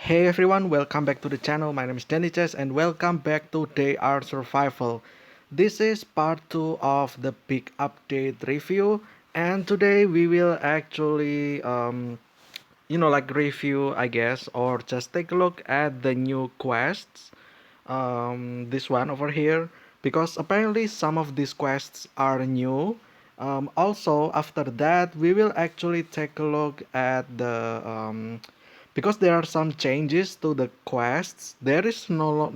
Hey everyone, welcome back to the channel. My name is Danny Chess and welcome back to Day Art Survival. This is part 2 of the big update review, and today we will actually review, I guess, or just take a look at the new quests. This one over here, because apparently some of these quests are new. Also, after that, we will actually take a look at the because there are some changes to the quests. There is no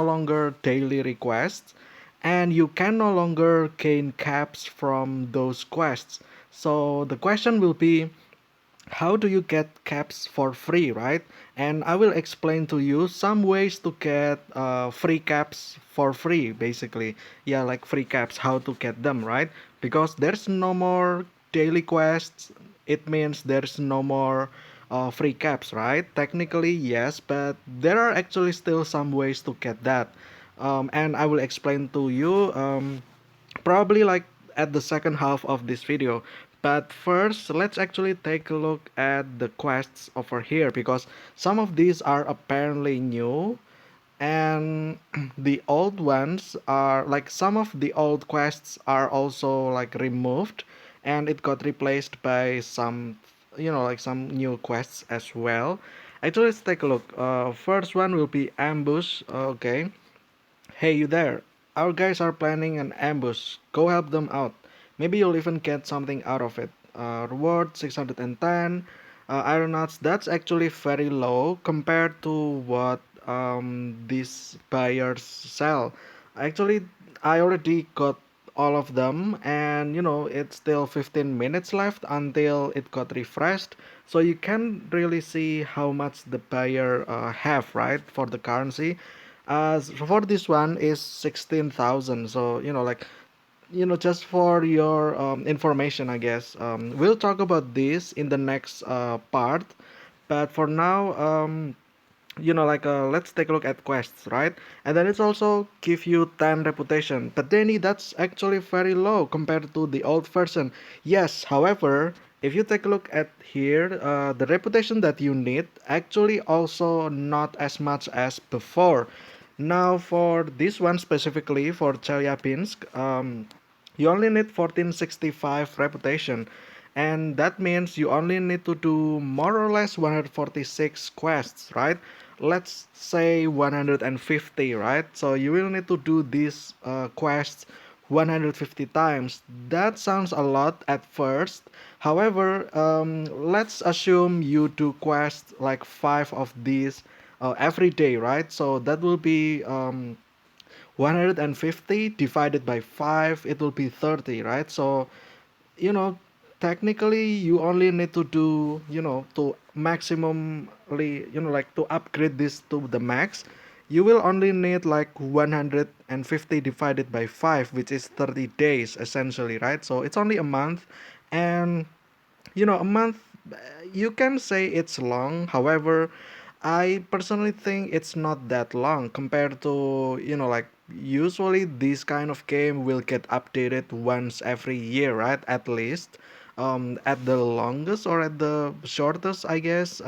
longer daily requests, and you can no longer gain caps from those quests. So the question will be, how do you get caps for free, right? And I will explain to you some ways to get free caps for free, basically. Yeah, like free caps, how to get them, right? Because there's no more daily quests, it means there's no more free caps, right? Technically yes, but there are actually still some ways to get that. And I will explain to you probably like at the second half of this video. But first, let's actually take a look at the quests over here, because some of these are apparently new, and the old ones are like, some of the old quests are also like removed, and it got replaced by some, like some new quests as well. Actually, let's take a look. First one will be ambush. Okay. Hey, you there. Our guys are planning an ambush. Go help them out. Maybe you'll even get something out of it. Reward 610. Aeronauts, that's actually very low compared to what these buyers sell. Actually, I already got all of them, and it's still 15 minutes left until it got refreshed. So you can really see how much the buyer have, right, for the currency. For this one is 16,000. So just for your information, I guess. We'll talk about this in the next part, but for now, let's take a look at quests, right? And then it's also give you 10 reputation, but Danny, that's actually very low compared to the old version. Yes, however, if you take a look at here, the reputation that you need actually also not as much as before. Now for this one specifically, for Chelyabinsk, you only need 1465 reputation, and that means you only need to do more or less 146 quests, right? Let's say 150, right? So you will need to do these quests 150 times. That sounds a lot at first. However, let's assume you do quests like 5 of these every day, right? So that will be 150 divided by 5, it will be 30, right? So you know technically you only need to do, to maximally, like to upgrade this to the max, you will only need like 150 divided by 5, which is 30 days essentially, right? So it's only a month. And a month, you can say it's long. However, I personally think it's not that long compared to, like usually this kind of game will get updated once every year, right? At least, at the longest or at the shortest, I guess.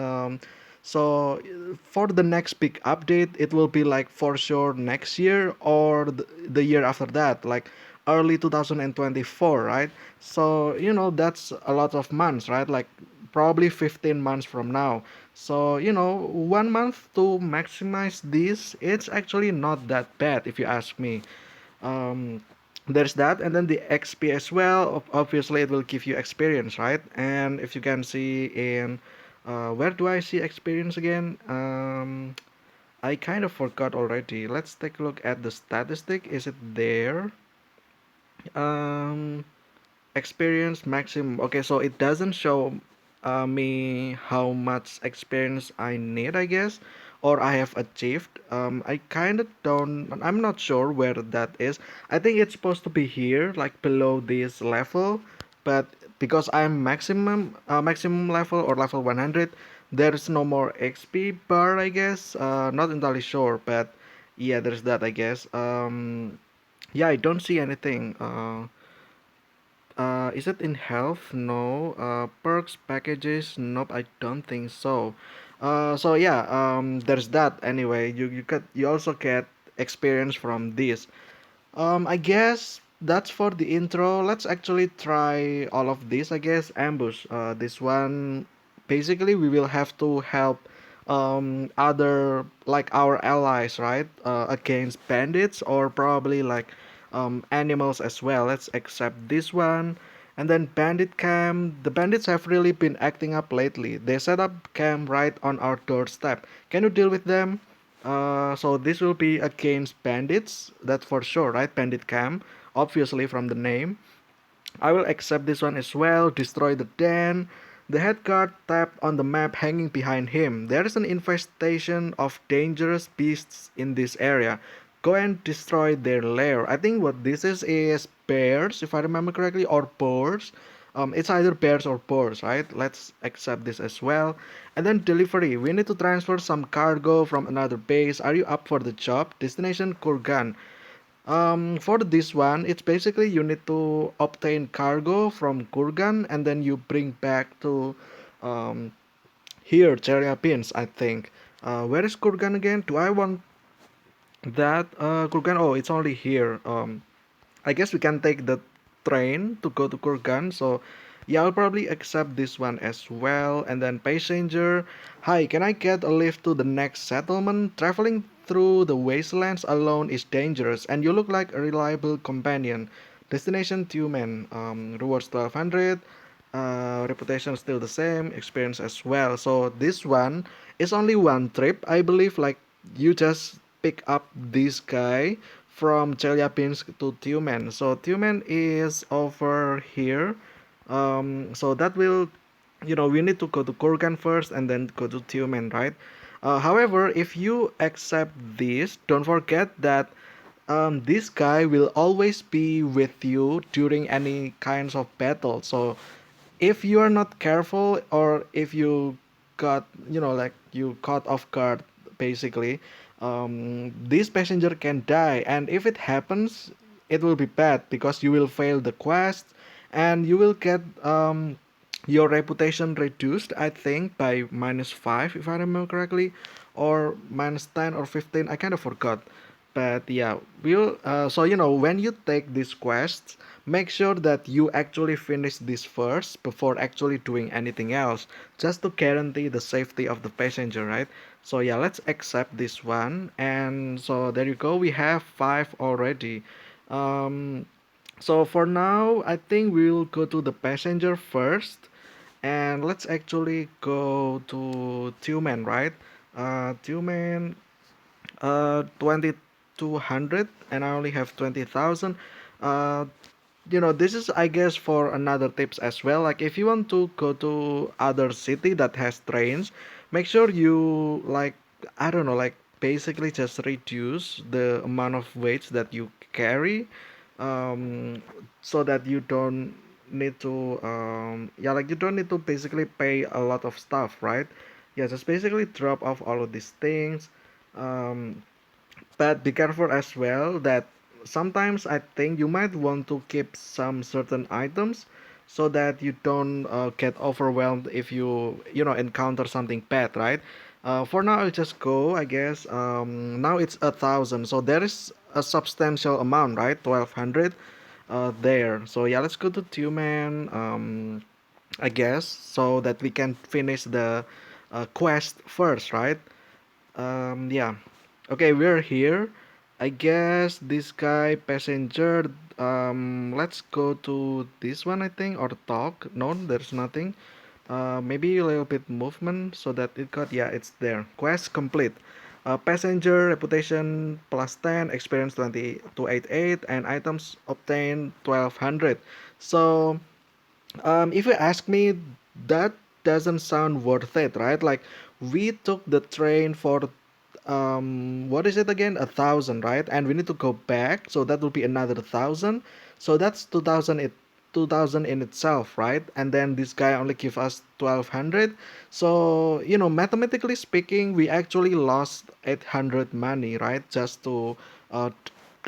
So for the next big update, it will be like for sure next year or the year after that, like early 2024, right? So that's a lot of months, right? Like probably 15 months from now. So 1 month to maximize this, it's actually not that bad if you ask me. um, there's that, and then the XP as well. Obviously it will give you experience, right? And if you can see in where do I see experience again? I kind of forgot already. Let's take a look at the statistic. Is it there? um Experience maximum. Okay, so it doesn't show me how much experience I need, I guess, or I have achieved. I kind of don't. I'm not sure where that is. I think it's supposed to be here, like below this level, but because I'm maximum level or level 100, there's no more XP bar, I guess. Not entirely sure, but yeah, there's that, I guess. Yeah, I don't see anything. Is it in health? No. Perks, packages? Nope, I don't think so. So yeah, there's that. Anyway, you also get experience from this. I guess that's for the intro. Let's actually try all of this. I guess ambush. This one, basically, we will have to help other like our allies, right? Against bandits or probably like animals as well. Let's accept this one. And then bandit camp. The bandits have really been acting up lately. They set up camp right on our doorstep. Can you deal with them? So this will be against bandits, that's for sure, right? Bandit camp, obviously from the name. I will accept this one as well. Destroy the den. The head guard tapped on the map hanging behind him. There is an infestation of dangerous beasts in this area. Go and destroy their lair. I think what this is bears, if I remember correctly, or boars. It's either bears or boars, right? Let's accept this as well. And then delivery. We need to transfer some cargo from another base. Are you up for the job? Destination Kurgan. For this one, it's basically you need to obtain cargo from Kurgan and then you bring back to um, here, Chelyabinsk, I think. Where is Kurgan again? Do I want that? Kurgan, oh, it's only here. I guess we can take the train to go to Kurgan. So yeah, I'll probably accept this one as well. And then passenger, hi, can I get a lift to the next settlement? Traveling through the wastelands alone is dangerous, and you look like a reliable companion. Destination Tumen, rewards 1200. Reputation still the same, experience as well. So this one is only one trip, I believe. Like you just pick up this guy from Chelyabinsk to Tumen. So Tumen is over here. So that will, we need to go to Kurgan first and then go to Tumen, right? However, if you accept this, don't forget that this guy will always be with you during any kinds of battle. So if you are not careful or if you got like you caught off guard basically, this passenger can die, and if it happens it will be bad because you will fail the quest and you will get your reputation reduced, I think by -5 if I remember correctly, or -10 or 15, I kind of forgot. But yeah, so when you take these quests, make sure that you actually finish this first before actually doing anything else, just to guarantee the safety of the passenger, right? So yeah, let's accept this one. And so there you go, we have 5 already. um so for now, I think we'll go to the passenger first, and let's actually go to Tumen, right? Tumen, 2200, and I only have 20,000. uh this is, I guess, for another tips as well. Like if you want to go to other city that has trains, make sure you, like, I don't know, like basically just reduce the amount of weights that you carry, um so that you don't need to yeah, like you don't need to basically pay a lot of stuff, right? Yeah, just basically drop off all of these things. um but be careful as well that sometimes I think you might want to keep some certain items so that you don't get overwhelmed if you encounter something bad, right? For now, I'll just go, I guess. Now it's 1,000, so there is a substantial amount, right? 1,200 there. So yeah, let's go to Tumen, I guess, so that we can finish the quest first, right? Yeah. Okay, we're here. I guess this guy passenger. Let's go to this one, I think, or talk. No, there's nothing. Maybe a little bit movement so that it got, yeah, it's there. Quest complete. Passenger reputation plus 10, experience 2288, and items obtained 1200. So if you ask me, that doesn't sound worth it, right? Like we took the train for what is it again? 1,000, right? And we need to go back, so that will be another 1,000. So that's 2,000. 2,000 in itself, right? And then this guy only give us 1,200. So mathematically speaking, we actually lost 800 money, right? Just to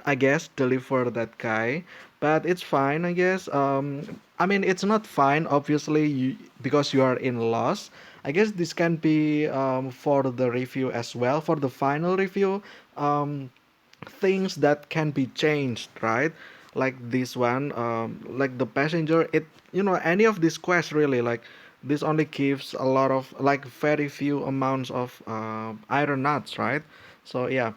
I guess deliver that guy. But it's fine, I guess. I mean, it's not fine obviously, because you are in loss. I guess this can be for the review as well, for the final review. um, Things that can be changed, right? Like this one, like the passenger, it, any of these quests really, like this only gives a lot of, like, very few amounts of iron nuts, right? So yeah,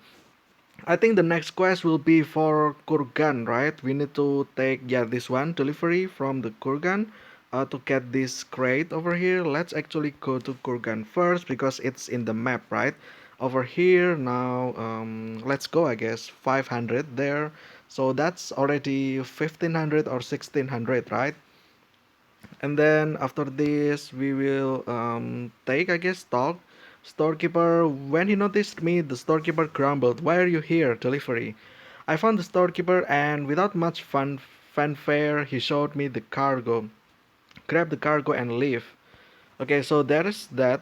I think the next quest will be for Kurgan, right? We need to take, yeah, this one delivery from the Kurgan to get this crate over here. Let's actually go to Kurgan first because it's in the map, right? Over here now, let's go, I guess, 500 there. So that's already 1500 or 1600, right? And then after this, we will take, I guess, talk. Storekeeper, when he noticed me, the storekeeper grumbled, "Why are you here, delivery?" I found the storekeeper, and without much fanfare, he showed me the cargo. Grab the cargo and leave. Okay, so there is that.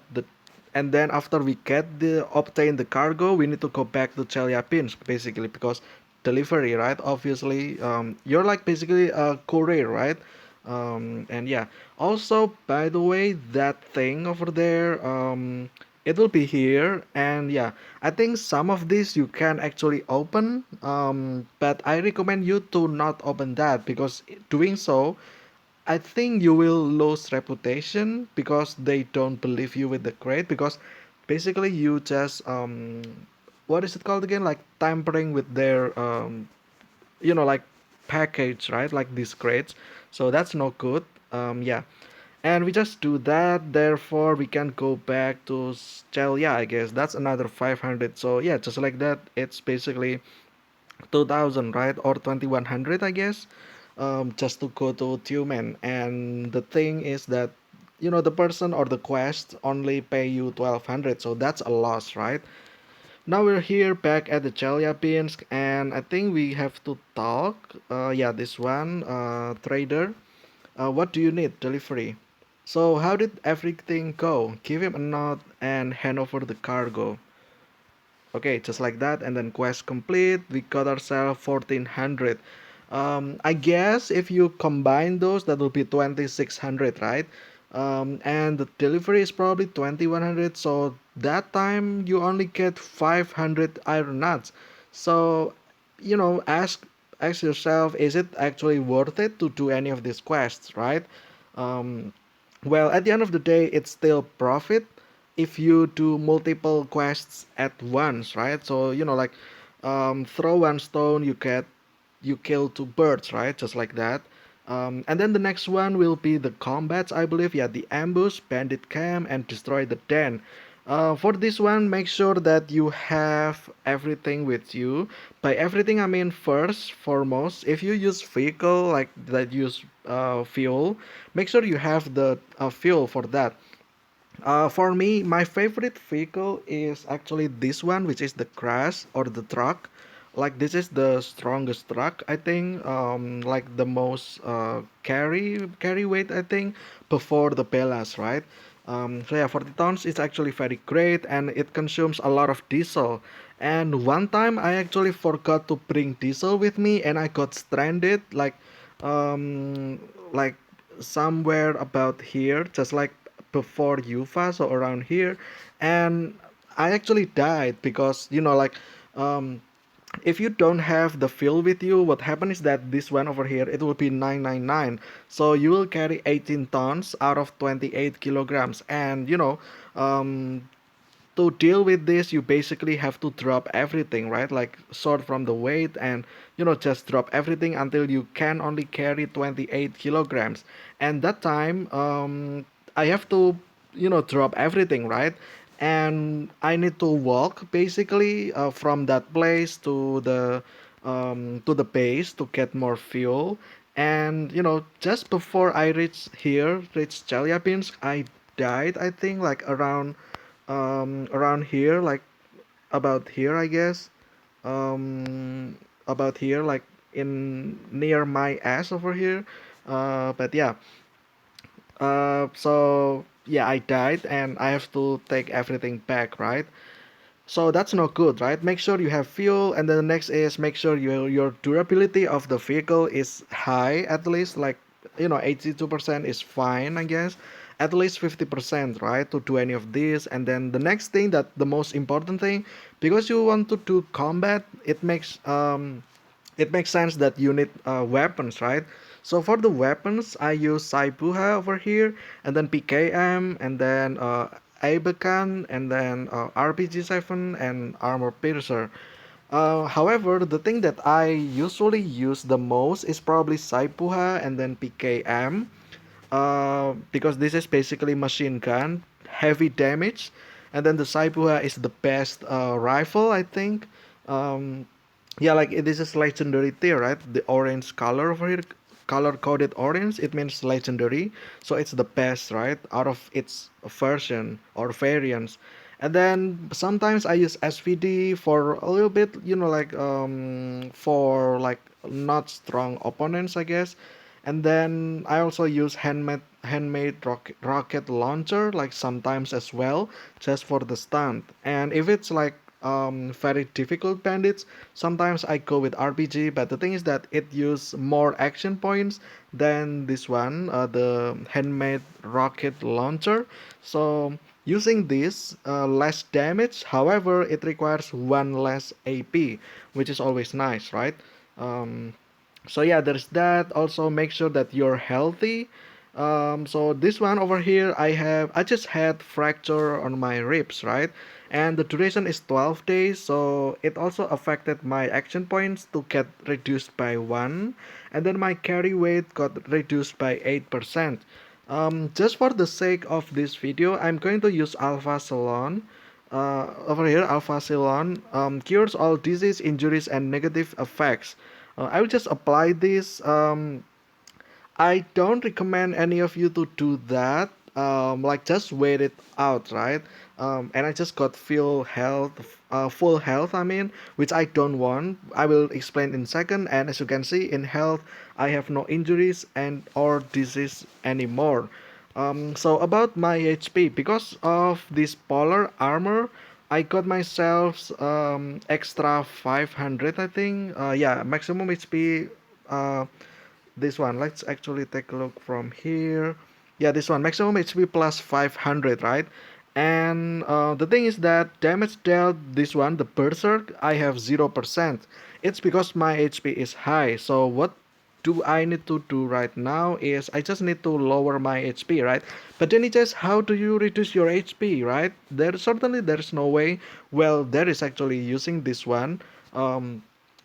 And then after we get the obtain the cargo, we need to go back to Chelyabinsk basically because delivery, right? Obviously, you're like basically a courier, right? And yeah. Also, by the way, that thing over there, it will be here. And yeah, I think some of these you can actually open. But I recommend you to not open that because doing so, I think you will lose reputation because they don't believe you with the crate because basically you just what is it called again, like tampering with their like package, right, like these crates. So that's not good. Yeah, and we just do that, therefore we can go back to Shell. Yeah, I guess that's another 500. So yeah, just like that, it's basically 2000, right, or 2100, I guess, just to go to Tumen. And the thing is that the person or the quest only pay you 1200, so that's a loss, right? Now we're here back at the Chelyabinsk, and I think we have to talk. Yeah, this one, trader. What do you need? Delivery. So how did everything go? Give him a nod and hand over the cargo. Okay, just like that, and then quest complete. We got ourselves 1400. I guess if you combine those, that will be 2600, right? And the delivery is probably 2100. So that time you only get 500 iron nuts. So, ask yourself, is it actually worth it to do any of these quests, right? Um, well, at the end of the day, it's still profit if you do multiple quests at once, right? So, like, throw one stone, you kill two birds, right? Just like that. And then the next one will be the combats, I believe. Yeah, the ambush, bandit camp, and destroy the den. For this one, make sure that you have everything with you. By everything, I mean first, foremost, if you use vehicle like that use fuel, make sure you have the fuel for that. For me, my favorite vehicle is actually this one, which is the Crash or the truck. Like this is the strongest truck, I think. Like the most carry weight, I think, before the Bellas, right? So yeah, 40 tons is actually very great, and it consumes a lot of diesel. And one time I actually forgot to bring diesel with me, and I got stranded um, like somewhere about here, just like before Yufa, so around here, and I actually died because like um, if you don't have the fuel with you, what happens is that this one over here, it will be 999, so you will carry 18 tons out of 28 kilograms, and to deal with this, you basically have to drop everything, right? Like sort from the weight and just drop everything until you can only carry 28 kilograms. And that time, I have to drop everything, right? And I need to walk basically from that place to the base to get more fuel. And just before I reach Chelyabinsk, I died, I think, like around here, like about here, I guess. About here, like in near my ass over here. But yeah. So yeah, I died and I have to take everything back, right? So that's not good, right? Make sure you have fuel, and then the next is make sure your durability of the vehicle is high, at least like 82% is fine, I guess. at least 50%, right, to do any of these. And then the next thing, that the most important thing, because you want to do combat, it makes sense that you need weapons, right? So for the weapons, I use Saibuha over here, and then PKM, and then Abakan, and then RPG-7 and Armor Piercer. However, the thing that I usually use the most is probably Saibuha and then PKM, because this is basically machine gun, heavy damage, and then the Saibuha is the best rifle, I think. Um, yeah, like this is legendary tier, right? The orange color over here, color coded orange, it means legendary. So it's the best, right? Out of its version or variants. And then sometimes I use SVD for a little bit, like for like not strong opponents, I guess. And then I also use handmade rocket launcher like sometimes as well, just for the stunt. And if it's like very difficult bandits, sometimes I go with RPG. But the thing is that it use more action points than this one, the handmade rocket launcher. So using this less damage, however it requires one less AP, which is always nice, right? um, so yeah, there's that. Also make sure that you're healthy. So this one over here, I just had fracture on my ribs, right? And the duration is 12 days, so it also affected my action points to get reduced by 1, and then my carry weight got reduced by 8%. Just for the sake of this video, I'm going to use Alpha Salon. Over here, Alpha Salon cures all disease, injuries, and negative effects. I will just apply this. I don't recommend any of you to do that. Like just wait it out, right? And I just got full health. I mean, which I don't want. I will explain in second. And as you can see, in health, I have no injuries and or disease anymore. So about my HP, because of this polar armor, I got myself extra 500, I think. Yeah, maximum HP. This one, let's actually take a look from here. Yeah, this one, maximum HP plus 500, right? And the thing is that damage dealt, this one, the berserk, I have 0%. It's because my HP is high. So what do I need to do right now is I just need to lower my HP, right? But then it says, how do you reduce your HP, right? There's no way. Well, there is actually using this one. um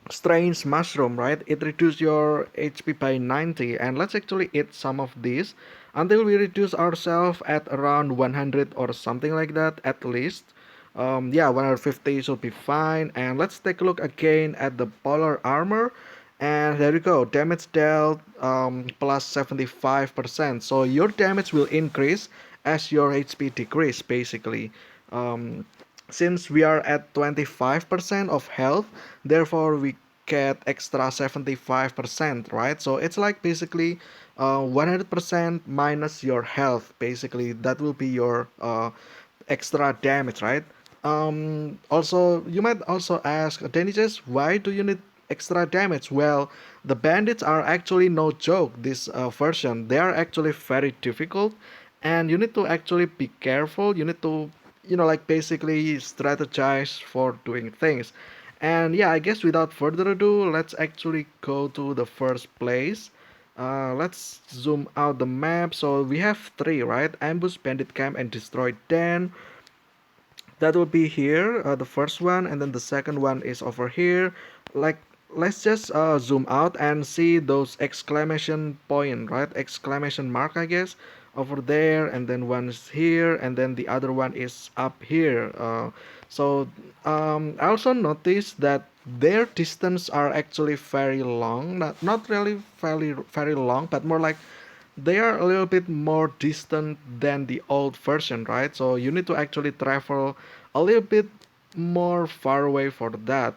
strange mushroom, right? It reduces your HP by 90, and let's actually eat some of this until we reduce ourselves at around 100 or something like that at least. Yeah, 150 should be fine. And let's take a look again at the polar armor, and there you go, damage dealt plus 75%. So your damage will increase as your HP decrease, basically. um, since we are at 25% of health, therefore we get extra 75%, right? So it's like basically 100% minus your health. Basically that will be your extra damage, right? Also, you might also ask, Deniches, why do you need extra damage? Well, the bandits are actually no joke. This version, they are actually very difficult, and you need to actually be careful. You need to, like basically strategize for doing things. And yeah, I guess without further ado, let's actually go to the first place. Let's zoom out the map. So we have three, right? Ambush, bandit camp, and destroy den. That will be here, the first one, and then the second one is over here. Like, let's just zoom out and see those exclamation point, right? Exclamation mark, I guess, over there, and then one is here, and then the other one is up here. So I also noticed that their distance are actually very long, not really very long, but more like they are a little bit more distant than the old version, right? So you need to actually travel a little bit more far away for that.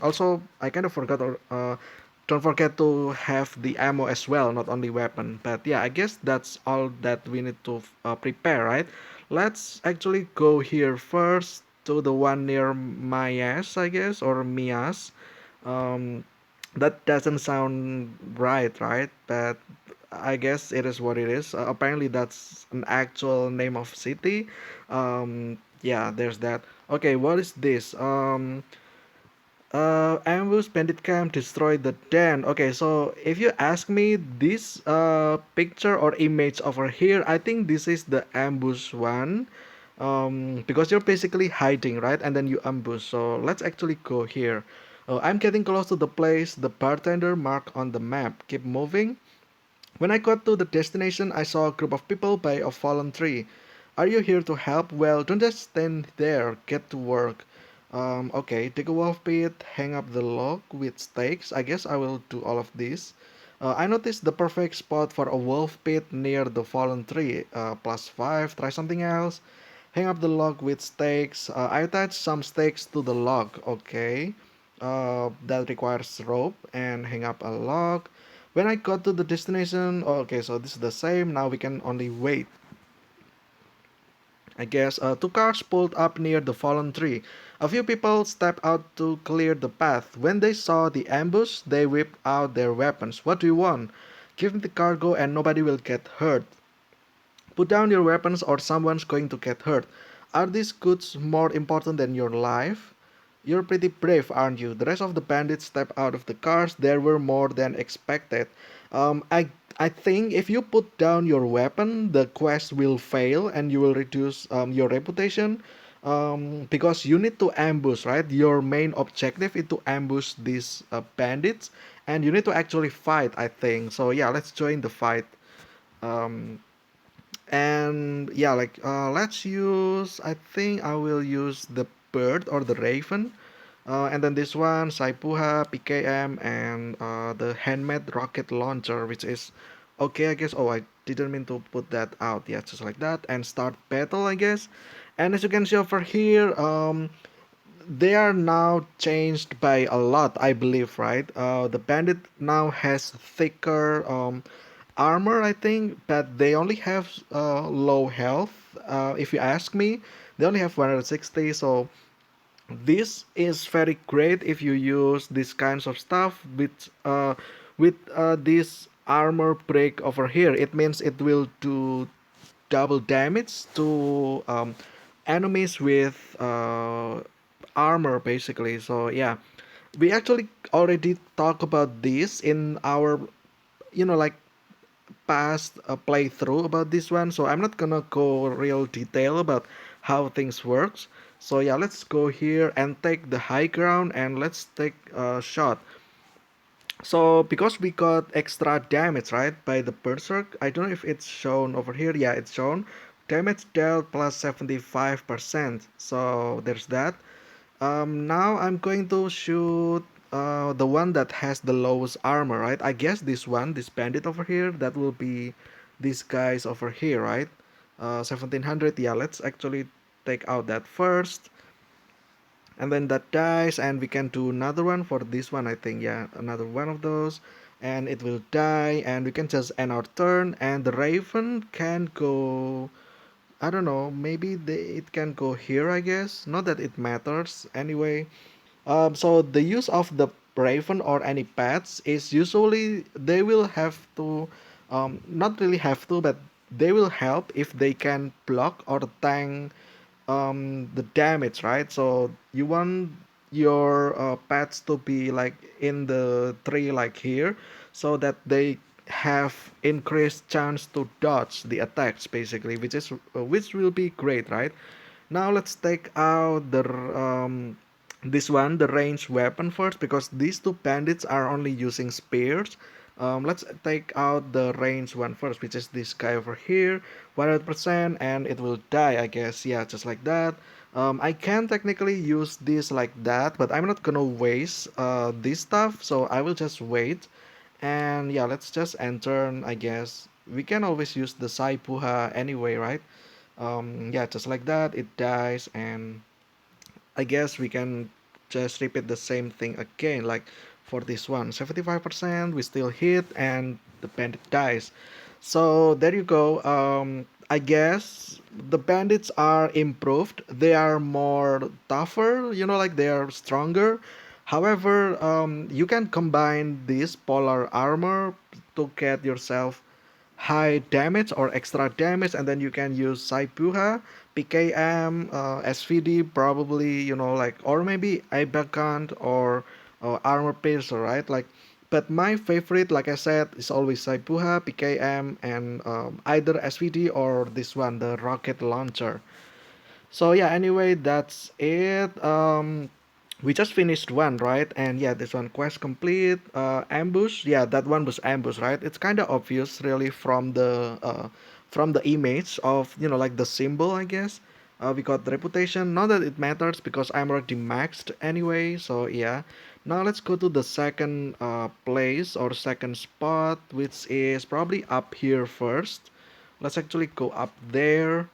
Also, I kind of forgot, don't forget to have the ammo as well, not only weapon. But yeah, I guess that's all that we need to prepare, right? Let's actually go here first to the one near Mayas, I guess, or Mias. Um, that doesn't sound right, right? But I guess it is what it is. Apparently, that's an actual name of city. Yeah, there's that. Okay, what is this? Ambush bandit camp destroy the den. Okay, so if you ask me, this picture or image over here, I think this is the ambush one. Because you're basically hiding, right? And then you ambush. So let's actually go here. I'm getting close to the place, the bartender mark on the map. Keep moving. When I got to the destination, I saw a group of people by a fallen tree. Are you here to help? Well, don't just stand there. Get to work. Okay, dig a wolf pit, hang up the log with stakes. I guess I will do all of this. I noticed the perfect spot for a wolf pit near the fallen tree. +5, try something else. Hang up the log with stakes. I attached some stakes to the log. Okay. That requires rope and hang up a log. When I got to the destination, okay, so this is the same. Now we can only wait. I guess two cars pulled up near the fallen tree. A few people stepped out to clear the path. When they saw the ambush, they whipped out their weapons. What do you want? Give me the cargo and nobody will get hurt. Put down your weapons or someone's going to get hurt. Are these goods more important than your life? You're pretty brave, aren't you? The rest of the bandits stepped out of the cars. There were more than expected. Um, I I think if you put down your weapon, the quest will fail and you will reduce your reputation. Because you need to ambush, right? Your main objective is to ambush these bandits, and you need to actually fight. I think so. Yeah, let's join the fight. Um, and yeah, like let's use, I think I will use the bird or the raven. And then this one, Saipuha, PKM, and the handmade rocket launcher, which is okay, I guess. Oh, I didn't mean to put that out. Yeah, just like that. And start battle, I guess. And as you can see over here, they are now changed by a lot, I believe, right? The bandit now has thicker armor, I think, but they only have low health. If you ask me, they only have 160, so this is very great if you use these kinds of stuff with this armor break over here. It means it will do double damage to enemies with armor basically. So yeah, we actually already talked about this in our, like, past playthrough about this one, so I'm not gonna go real detail about how things works. So yeah, let's go here and take the high ground and let's take a shot. So because we got extra damage, right, by the berserk, I don't know if it's shown over here. Yeah, it's shown damage dealt plus 75%. So there's that. Now I'm going to shoot the one that has the lowest armor, right? I guess this one, this bandit over here, that will be these guys over here, right? 1700. Yeah, let's actually take out that first. And then that dies, and we can do another one for this one, I think. Yeah, another one of those. And it will die, and we can just end our turn. And the raven can go, I don't know, maybe it can go here, I guess. Not that it matters anyway. So the use of the raven or any pets is usually they will have to, not really have to, but they will help if they can block or tank the damage, right? So you want your pets to be like in the tree like here, so that they have increased chance to dodge the attacks basically, which will be great, right? Now let's take out the this one, the ranged weapon first, because these two bandits are only using spears. Let's take out the ranged one first, which is this guy over here, 100%, and it will die, I guess. Yeah, just like that. I can technically use this like that, but I'm not gonna waste this stuff, so I will just wait. And yeah, let's just enter, I guess. We can always use the Saipuha anyway, right? Yeah, just like that, it dies, and I guess we can just repeat the same thing again, like for this one, 75%, we still hit, and the bandit dies. So there you go. I guess the bandits are improved. They are more tougher, like they are stronger. However, you can combine this polar armor to get yourself high damage or extra damage, and then you can use Saipuha, PKM, SVD, probably, like, or maybe Ibakant or Armor Piercer, right? Like, but my favorite, like I said, is always Saipuha, PKM, and either SVD or this one, the rocket launcher. So yeah, anyway, that's it. We just finished one, right? And yeah, this one quest complete. Ambush. Yeah, that one was ambush, right? It's kind of obvious, really, from the image of like the symbol, I guess. We got the reputation. Not that it matters because I'm already maxed anyway. So yeah. Now let's go to the second place or second spot, which is probably up here first. Let's actually go up there.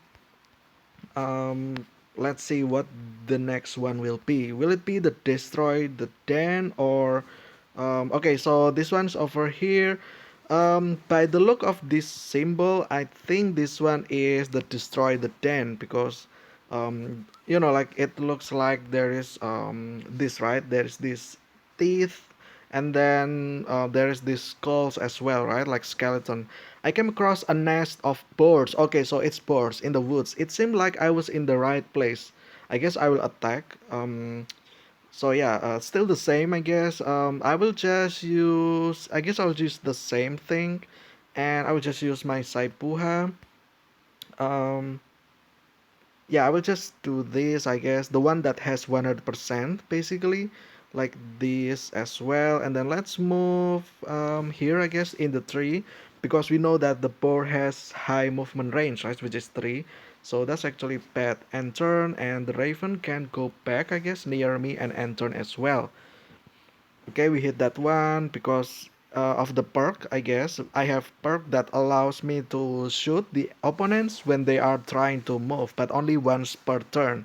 um, let's see what the next one will be. Will it be the destroy the den or okay, so this one's over here. By the look of this symbol, I think this one is the destroy the den because like it looks like there is this, right? There's this teeth, and then there is these skulls as well, right? Like skeleton. I came across a nest of birds. Okay, so it's birds in the woods. It seemed like I was in the right place. I guess I will attack. So yeah, still the same, I guess. I will just use. I guess I'll use the same thing, and I will just use my Saipuha. Um, yeah, I will just do this, I guess, the one that has 100% basically, like this as well. And then let's move here, I guess, in the tree, because we know that the boar has high movement range, right, which is 3. So that's actually bad. And turn, and the raven can go back, I guess, near me, and end turn as well. Okay, we hit that one because of the perk, I guess. I have perk that allows me to shoot the opponents when they are trying to move, but only once per turn.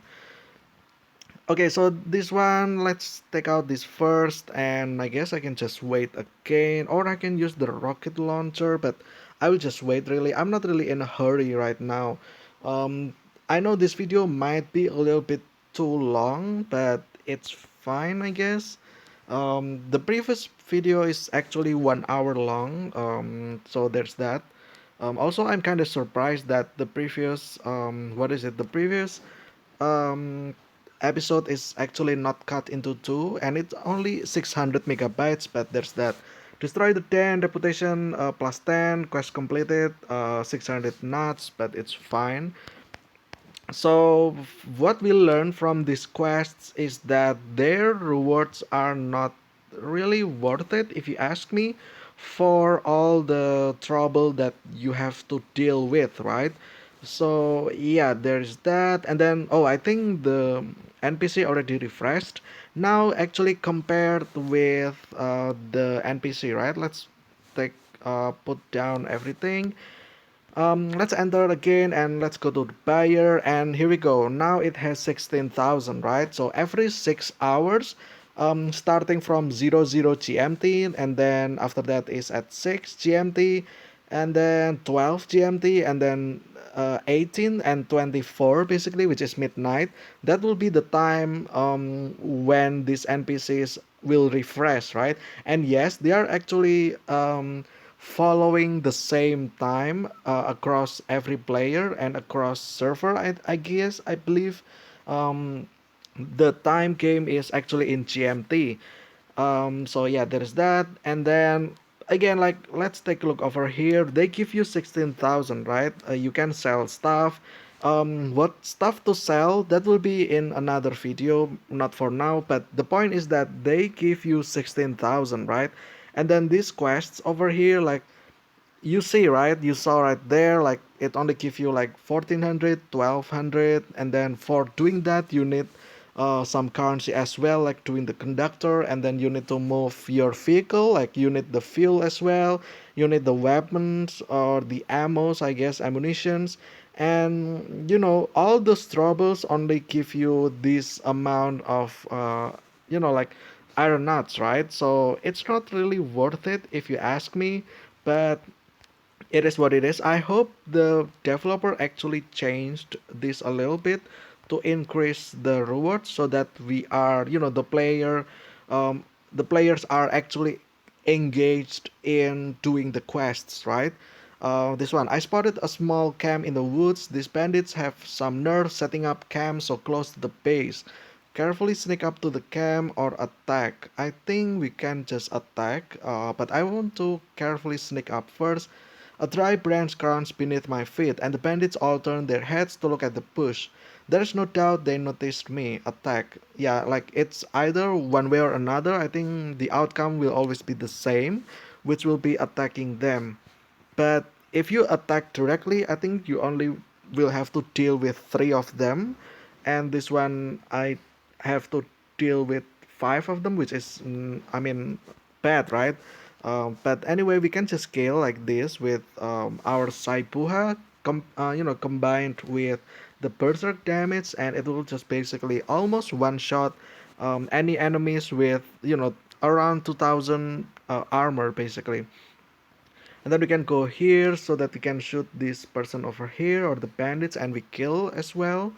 Okay, so this one, let's take out this first, and I guess I can just wait again, or I can use the rocket launcher, but I will just wait, really. I'm not really in a hurry right now. Um, I know this video might be a little bit too long, but it's fine, I guess. The previous video is actually 1 hour long, so there's that. Also, I'm kind of surprised that the previous, what is it? The previous um, episode is actually not cut into two, and it's only 600 megabytes. But there's that. Destroy the 10 reputation plus 10 quest completed 600 knots, but it's fine. So what we learn from these quests is that their rewards are not really worth it, if you ask me, for all the trouble that you have to deal with, right? So yeah, there's that. And then, oh, I think the NPC already refreshed now, actually, compared with the NPC, right? Let's take put down everything. Let's enter again, and let's go to the buyer, and here we go. Now it has 16,000, right? So every 6 hours, starting from 00 GMT, and then after that is at 6 GMT, and then 12 GMT, and then 18 and 24 basically, which is midnight. That will be the time when these NPCs will refresh, right? And yes, they are actually following the same time across every player and across server, I guess, I believe. um, the time game is actually in GMT. So yeah, there's that. And then again, like, let's take a look over here. They give you 16,000, right? You can sell stuff. What stuff to sell, that will be in another video, not for now. But the point is that they give you 16,000, right? And then these quests over here, like, you see, right, you saw right there, like, it only give you like 1400, 1200, and then for doing that you need some currency as well, like doing the conductor, and then you need to move your vehicle, like you need the fuel as well, you need the weapons or the ammos, I guess, ammunitions. And all those troubles only give you this amount of like iron nuts, right? So it's not really worth it, if you ask me. But it is what it is. I hope the developer actually changed this a little bit to increase the rewards, so that we are, the players are actually engaged in doing the quests, right? This one, I spotted a small camp in the woods. These bandits have some nerve setting up camps so close to the base. Carefully sneak up to the camp or attack. I think we can just attack, but I want to carefully sneak up first. A dry branch crunches beneath my feet, and the bandits all turn their heads to look at the bush. There's no doubt they noticed me. Attack. Yeah, like it's either one way or another. I think the outcome will always be the same, which will be attacking them. But if you attack directly, I think you only will have to deal with three of them, and this one I have to deal with five of them, which is, I mean, bad, right? But anyway, we can just scale like this with our Saipuha, combined with the berserk damage, and it will just basically almost one shot any enemies with around 2000 armor basically. And then we can go here so that we can shoot this person over here or the bandits and we kill as well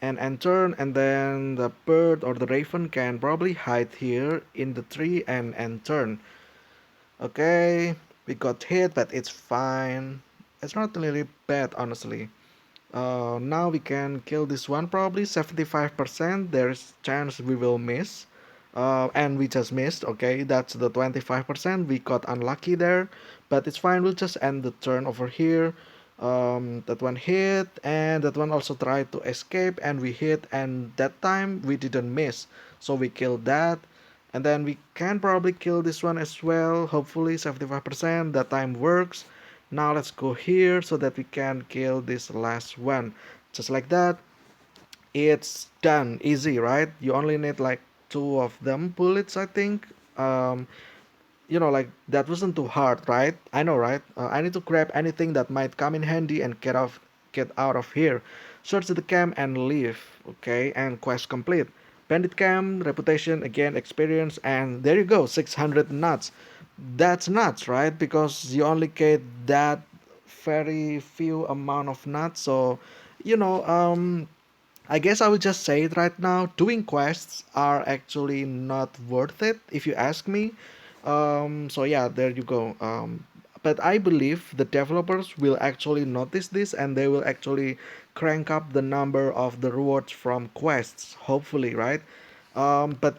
and turn, and then the bird or the raven can probably hide here in the tree and turn. Okay, we got hit, but it's fine. It's not really bad, honestly. Now we can kill this one, probably 75%. There's chance we will miss. And we just missed. Okay, that's the 25%. We got unlucky there, but it's fine. We'll just end the turn over here. That one hit, and that one also tried to escape, and we hit, and that time we didn't miss. So we killed that. And then we can probably kill this one as well. Hopefully 75%. That time works. Now let's go here so that we can kill this last one. Just like that. It's done. Easy, right? You only need like two of them bullets, I think. Um, like that wasn't too hard, right? I know, right? I need to grab anything that might come in handy and get out of here. Search the camp and leave. Okay, and quest complete. Bandit camp, reputation, again, experience, and there you go, 600 nuts. That's nuts, right? Because you only get that very few amount of nuts. So, you know, I guess I will just say it right now. Doing quests are actually not worth it, if you ask me. So yeah, there you go. But I believe the developers will actually notice this and they will actually crank up the number of the rewards from quests. Hopefully, right? But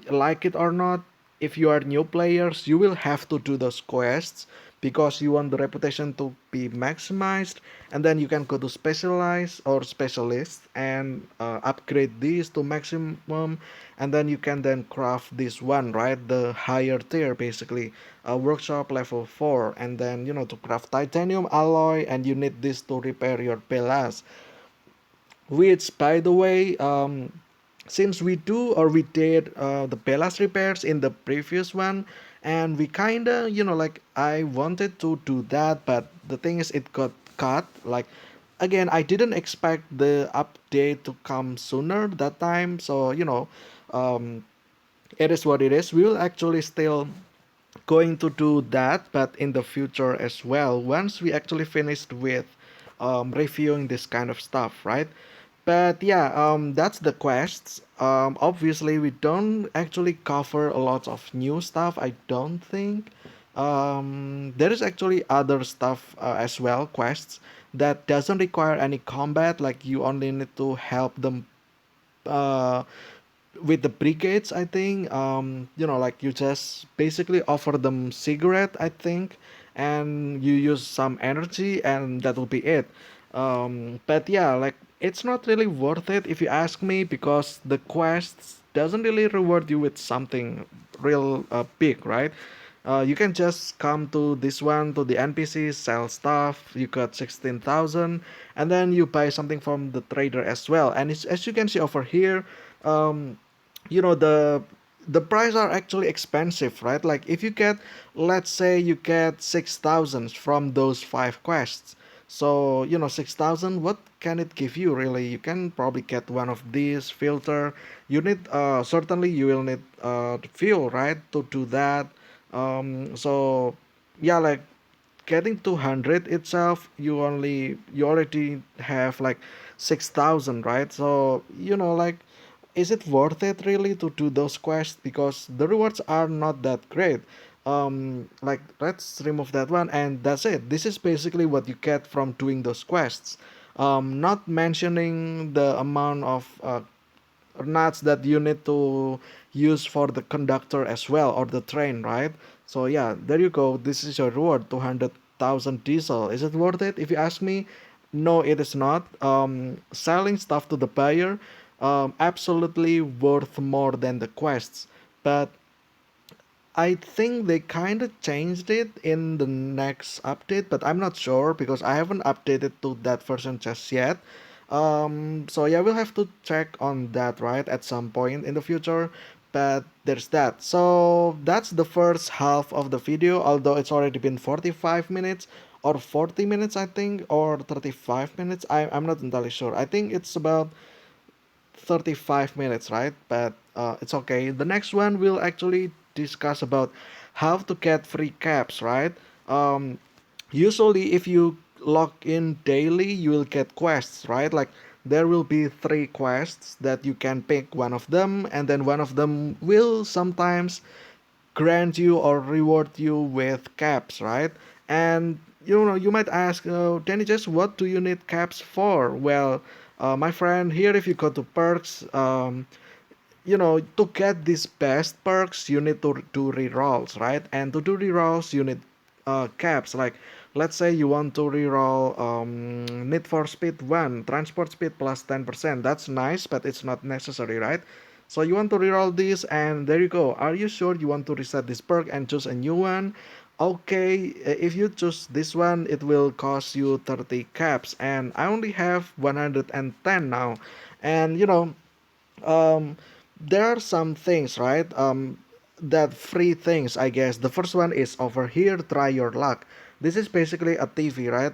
like it or not, if you are new players, you will have to do those quests because you want the reputation to be maximized, and then you can go to specialize or specialist and upgrade these to maximum, and then you can then craft this one, right? The higher tier basically, workshop level 4, and then to craft titanium alloy, and you need this to repair your pelas, which by the way, since we did the Bella's repairs in the previous one, and we kinda like I wanted to do that, but the thing is it got cut. Like again, I didn't expect the update to come sooner that time, so um, it is what it is. We will actually still going to do that, but in the future as well, once we actually finished with reviewing this kind of stuff, right? But yeah, that's the quests. Obviously, we don't actually cover a lot of new stuff, I don't think. There is actually other stuff as well, quests that doesn't require any combat, like you only need to help them uh, with the brigades, I think. Like you just basically offer them cigarette, I think, and you use some energy and that will be it. But yeah, like it's not really worth it if you ask me, because the quests doesn't really reward you with something real big, right? You can just come to this one, to the NPC, sell stuff. You got 16,000, and then you buy something from the trader as well. And as you can see over here, um, you know the price are actually expensive, right? Like if you get, let's say you get 6,000 from those five quests, so 6,000, what can it give you really? You can probably get one of these filter. You need certainly you will need fuel, right, to do that. So yeah, like getting 200 itself, you already have like 6,000, right? So like, is it worth it really to do those quests? Because the rewards are not that great. Like, let's remove that one, and that's it. This is basically what you get from doing those quests. Not mentioning the amount of nuts that you need to use for the conductor as well, or the train, right? So yeah, there you go. This is your reward, 200,000 diesel. Is it worth it? If you ask me, no, it is not. Selling stuff to the buyer, absolutely worth more than the quests. But I think they kind of changed it in the next update, but I'm not sure because I haven't updated to that version just yet. So yeah, we'll have to check on that, right, at some point in the future. But there's that. So that's the first half of the video, although it's already been 45 minutes or 40 minutes, I think, or 35 minutes. I'm not entirely sure. I think it's about 35 minutes, right? But it's okay. The next one we'll actually discuss about how to get free caps, right? Um, Usually, if you log in daily, you will get quests, right? Like there will be three quests that you can pick one of them, and then one of them will sometimes grant you or reward you with caps, right? And you might ask, Danny, just what do you need caps for? Well, my friend, here if you go to perks, to get these best perks, you need to do rerolls, right? And to do rerolls, you need caps. Like, let's say you want to reroll Need for Speed 1, Transport Speed plus 10%. That's nice, but it's not necessary, right? So you want to reroll this, and there you go. Are you sure you want to reset this perk and choose a new one? Okay, if you choose this one, it will cost you 30 caps, and I only have 110 now. And um, there are some things, right? That free things, I guess. The first one is over here, try your luck. This is basically a TV, right?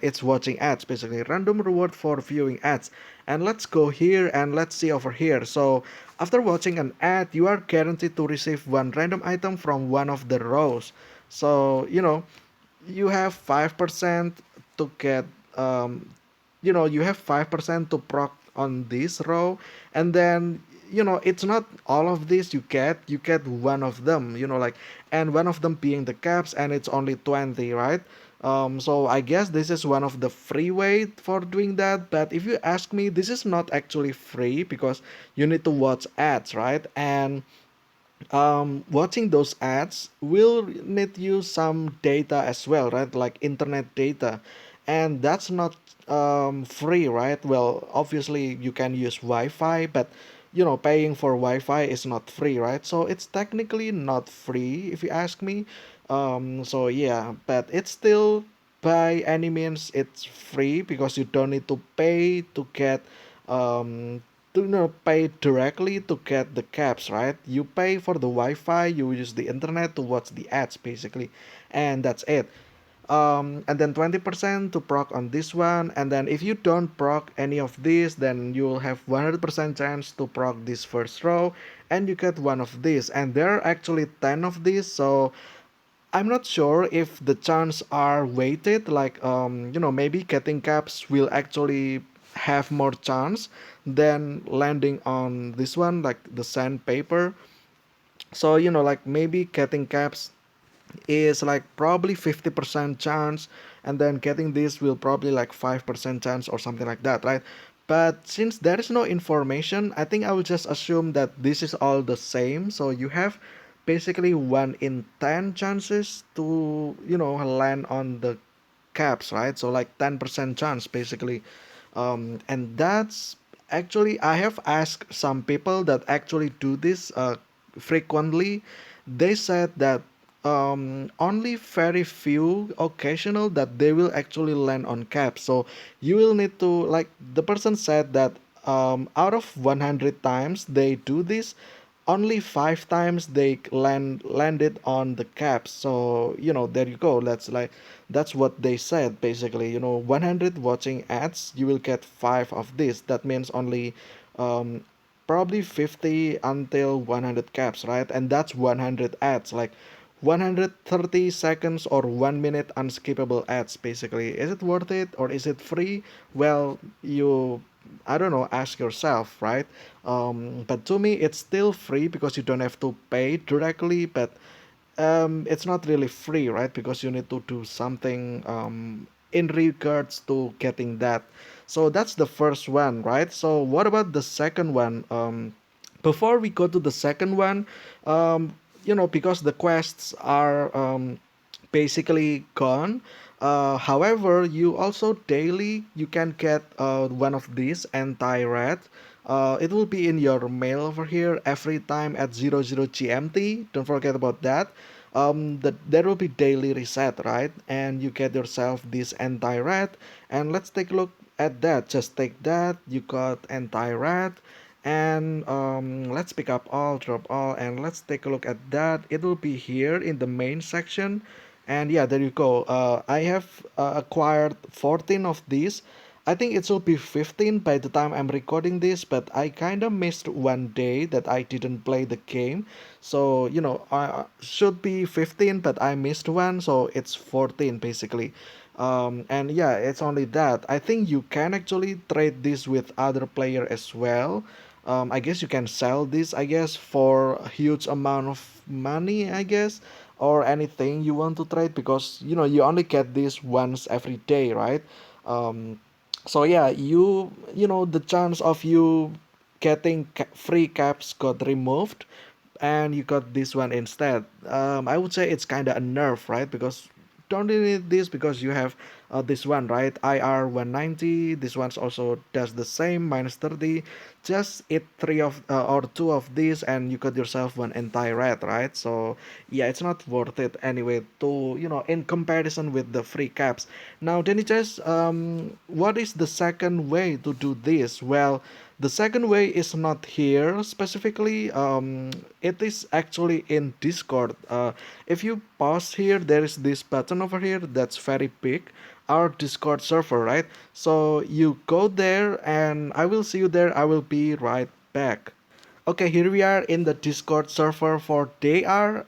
It's watching ads, basically. Random reward for viewing ads. And let's go here and let's see over here. So, after watching an ad, you are guaranteed to receive one random item from one of the rows. So, you have 5% to get you have 5% to proc on this row, and then it's not all of this you get one of them, like, and one of them being the caps, and it's only 20, right? So I guess this is one of the free way for doing that, but if you ask me, this is not actually free because you need to watch ads, right? And watching those ads will need you some data as well, right? Like internet data, and that's not free, right? Well, obviously you can use Wi-Fi, but paying for Wi-Fi is not free, right? So it's technically not free if you ask me. So yeah, but it's still, by any means, it's free because you don't need to pay to get um to pay directly to get the caps, right? You pay for the Wi-Fi, you use the internet to watch the ads, basically, and that's it. And then 20% to proc on this one, and then if you don't proc any of these, then you'll have 100% chance to proc this first row, and you get one of these, and there are actually 10 of these. So I'm not sure if the chance are weighted, like maybe getting caps will actually have more chance than landing on this one, like the sandpaper. So like maybe getting caps is like probably 50% chance, and then getting this will probably like 5% chance or something like that, right? But since there is no information, I think I will just assume that this is all the same. So you have basically 1 in 10 chances to land on the caps, right? So like 10% chance, basically. And that's actually, I have asked some people that actually do this frequently. They said that only very few occasional that they will actually land on caps. So you will need to, like, the person said that out of 100 times they do this, only 5 times they landed on the caps. So there you go. That's what they said, basically. 100 watching ads, you will get 5 of this. That means only um, probably 50 until 100 caps, right? And that's 100 ads, like 130 seconds or 1 minute unskippable ads, basically. Is it worth it or is it free? Well, I don't know, ask yourself, right? But to me, it's still free because you don't have to pay directly. But it's not really free, right? Because you need to do something in regards to getting that. So that's the first one, right? So what about the second one? Before we go to the second one, because the quests are basically gone. However, you also daily you can get one of these anti-rat. It will be in your mail over here every time at 00 GMT. Don't forget about that. There will be daily reset, right? And you get yourself this anti-rat. And let's take a look at that. Just take that. You got anti-rat. And let's pick up all, drop all, and let's take a look at that. It will be here in the main section. And yeah, there you go. I have acquired 14 of these. I think it will be 15 by the time I'm recording this, but I kind of missed one day that I didn't play the game. So, I should be 15, but I missed one, so it's 14 basically. And yeah, it's only that. I think you can actually trade this with other player as well. I guess you can sell this, I guess, for a huge amount of money, I guess, or anything you want to trade because you only get this once every day, right? Um, so yeah, the chance of you getting free caps got removed, and you got this one instead. I would say it's kind of a nerf, right? Because don't really need this because you have this one, right? IR 190. This one's also does the same, minus 30. Just eat three of or two of these, and you got yourself one entire red, right? So yeah, it's not worth it anyway. To in comparison with the free caps. Now, Denny Chess, what is the second way to do this? Well, the second way is not here specifically. It is actually in Discord. If you pause here, there is this button over here that's very big. Our Discord server, right? So you go there, and I will see you there. I will be right back. Okay, here we are in the Discord server for DR.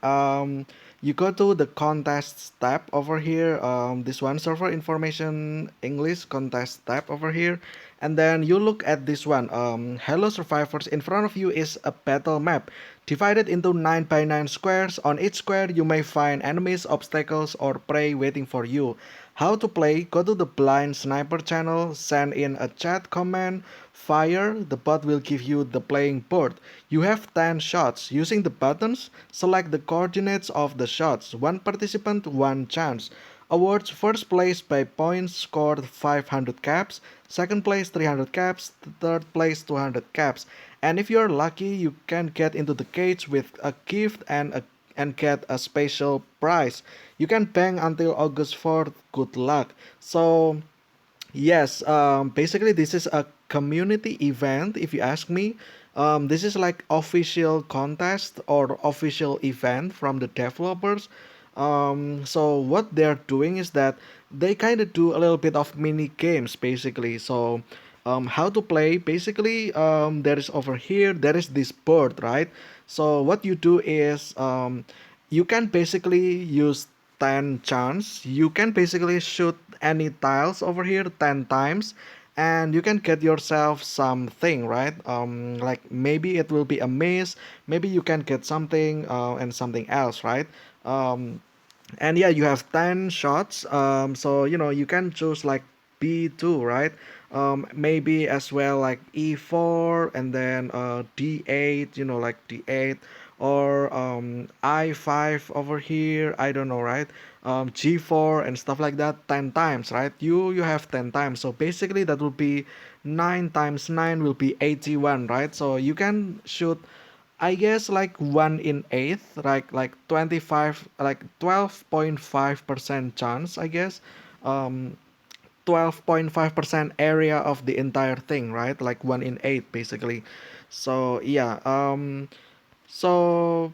You go to the contests tab over here. This one, server information English contest tab over here, and then you look at this one. Hello survivors. In front of you is a battle map divided into 9 by 9 squares. On each square, you may find enemies, obstacles, or prey waiting for you. How to play? Go to the blind sniper channel, send in a chat command, fire, the bot will give you the playing board. You have 10 shots. Using the buttons, select the coordinates of the shots. One participant, one chance. Awards: first place by points scored 500 caps, second place 300 caps, third place 200 caps. And if you're lucky, you can get into the cage with a gift and get a special prize. You can bang until August 4th. Good luck. So yes, basically this is a community event. If you ask me, this is like official contest or official event from the developers. So what they're doing is that they kind of do a little bit of mini games basically. So how to play? Basically, there is over here there is this board, right? So what you do is you can basically use 10 chance. You can basically shoot any tiles over here 10 times, and you can get yourself something, right? Like maybe it will be a maze, maybe you can get something and something else, right? um, and yeah, you have 10 shots. So you can choose like B2, right? Maybe as well like E4, and then D8, like D8, or I5 over here, I don't know, right? G4 and stuff like that 10 times, right? You have 10 times, so basically that will be 9 times 9 will be 81, right? So you can shoot, I guess, like 1 in 8, like 25, like 12.5% chance, I guess. 12.5% area of the entire thing, right? Like 1 in 8 basically. So yeah, so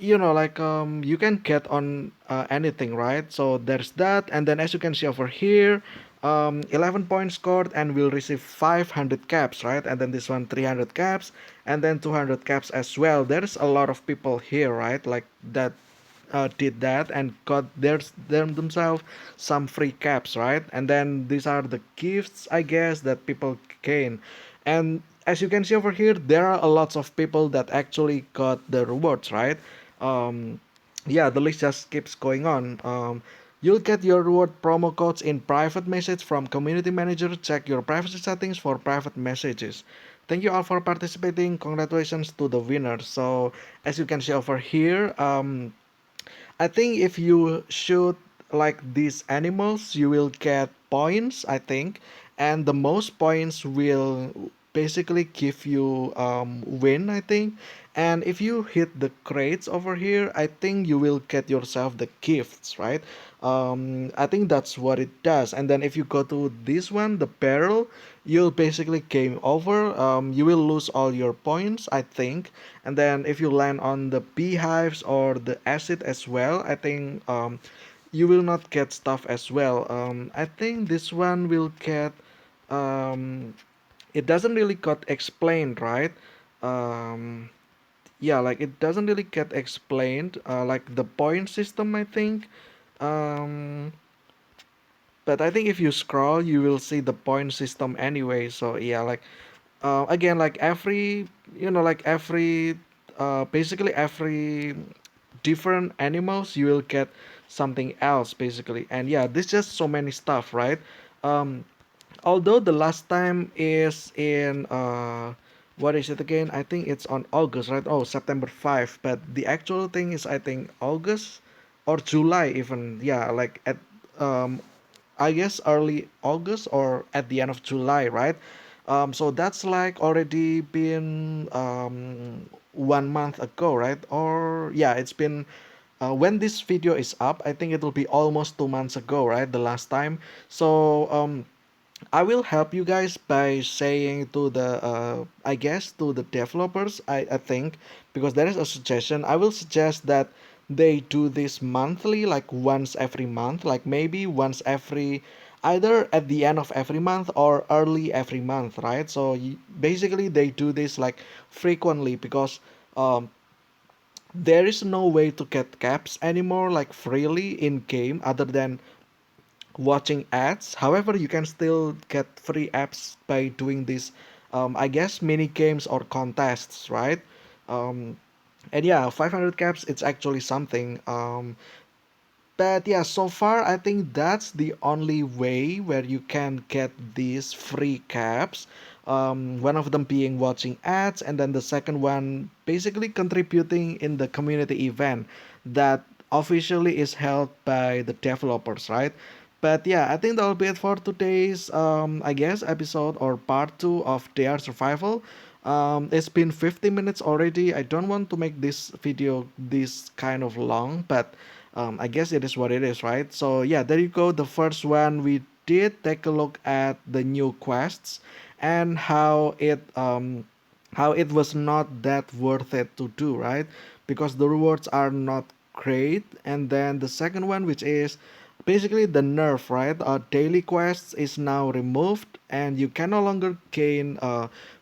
like you can get on anything, right? So there's that, and then as you can see over here, 11 points scored and will receive 500 caps, right? And then this one 300 caps, and then 200 caps as well. There's a lot of people here, right? Like that did that and got themselves some free caps, right? And then these are the gifts, I guess, that people gain. And as you can see over here, there are a lots of people that actually got the rewards, right? um yeah, the list just keeps going on. You'll get your reward promo codes in private message from community manager. Check your privacy settings for private messages. Thank you all for participating. Congratulations to the winners. So as you can see over here, I think if you shoot like these animals, you will get points, I think, and the most points will basically give you win, I think. And if you hit the crates over here, I think you will get yourself the gifts, right? I think that's what it does. And then if you go to this one, the barrel, you'll basically game over. You will lose all your points, I think. And then if you land on the beehives or the acid as well, I think you will not get stuff as well. I think this one will get um, it doesn't really got explained, right? Um, yeah, like it doesn't really get explained, like the point system, I think. Um, but I think if you scroll, you will see the point system anyway. So yeah, like again, like every like every basically every different animals, you will get something else basically. And yeah, there's just so many stuff, right? Um, although the last time is in what is it again? I think it's on August, right? Oh, September 5, but the actual thing is I think August or July even. Yeah, like at um I guess early August or at the end of July, right? So that's like already been 1 month ago, right? Or yeah, it's been when this video is up, I think it'll be almost 2 months ago, right? The last time. So I will help you guys by saying to the I guess to the developers, I think, because there is a suggestion. I will suggest that they do this monthly, like once every month, like maybe once every either at the end of every month or early every month, right? So basically they do this like frequently because um, there is no way to get caps anymore like freely in game other than watching ads. However, you can still get free apps by doing these, I guess, mini games or contests, right? Um, and yeah, 500 caps, it's actually something. But yeah, so far I think that's the only way where you can get these free caps. One of them being watching ads, and then the second one basically contributing in the community event that officially is held by the developers, right? But yeah, I think that'll be it for today's, I guess, episode or part two of DR Survival. It's been 50 minutes already. I don't want to make this video this kind of long, but I guess it is what it is, right? So yeah, there you go. The first one we did take a look at the new quests and how it was not that worth it to do, right? Because the rewards are not great. And then the second one, which is basically the nerf, right? Daily quests is now removed, and you can no longer gain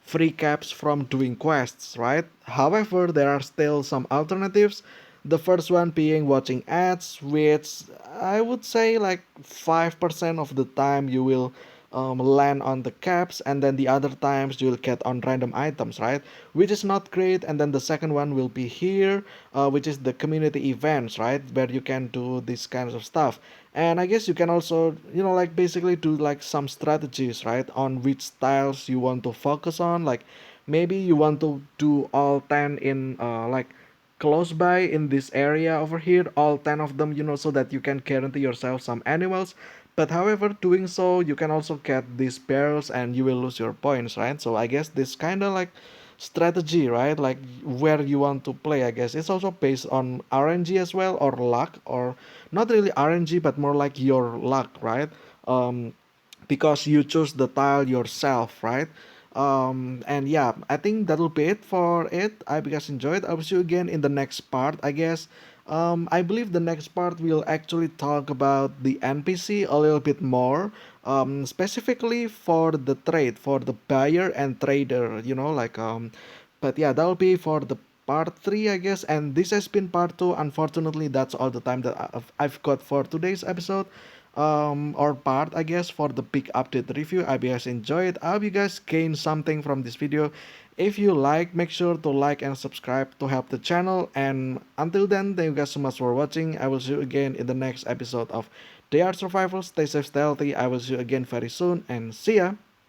free caps from doing quests, right? However, there are still some alternatives. The first one being watching ads, which I would say like 5% of the time you will land on the caps, and then the other times you'll get on random items, right? Which is not great. And then the second one will be here, which is the community events, right? Where you can do these kinds of stuff. And I guess you can also, like basically do like some strategies, right? On which styles you want to focus on. Like maybe you want to do all 10 in like close by in this area over here, all 10 of them, so that you can guarantee yourself some animals. But however, doing so, you can also get these barrels and you will lose your points, right? So I guess this kind of like strategy, right? Like where you want to play, I guess it's also based on RNG as well, or luck, or not really RNG, but more like your luck, right? Um, because you choose the tile yourself, right? And yeah, I think that'll be it for it. I hope you guys enjoyed. I'll see you again in the next part, I guess. I believe the next part will actually talk about the NPC a little bit more, specifically for the trade, for the buyer and trader, but yeah, that'll be for the part 3, I guess. And this has been part 2. Unfortunately, that's all the time that I've got for today's episode. or part, I guess, for the big update review. I hope you guys enjoyed. I hope you guys gained something from this video. If you like, make sure to like and subscribe to help the channel. And until then, thank you guys so much for watching. I will see you again in the next episode of They Are Survival. Stay safe, stay healthy. I will see you again very soon, and see ya.